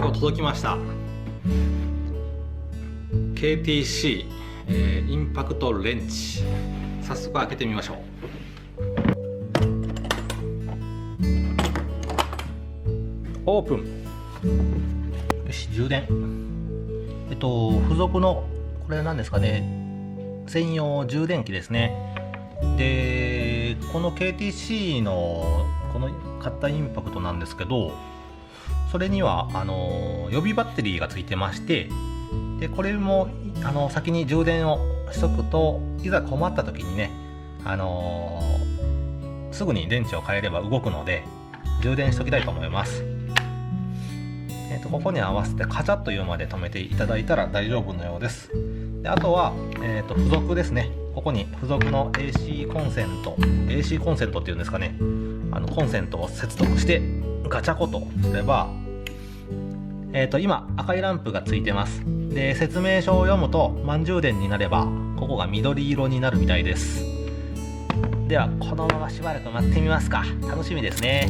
後届きました。 KTC、インパクトレンチ。早速開けてみましょう。オープン。よし、充電。付属のこれなんですかね、専用充電器ですね。でこの KTC のこの買ったインパクトなんですけど、それには予備バッテリーがついてまして、でこれも先に充電をしとくと、いざ困った時にね、すぐに電池を変えれば動くので、充電しときたいと思います。ここに合わせてカチャッというまで止めていただいたら大丈夫のようです。であとは、付属ですね。ここに付属の AC コンセントっていうんですかね、コンセントを接続してガチャコとすれば、今赤いランプがついてます。で説明書を読むと満充電になればここが緑色になるみたいです。ではこのまましばらく待ってみますか。楽しみですね。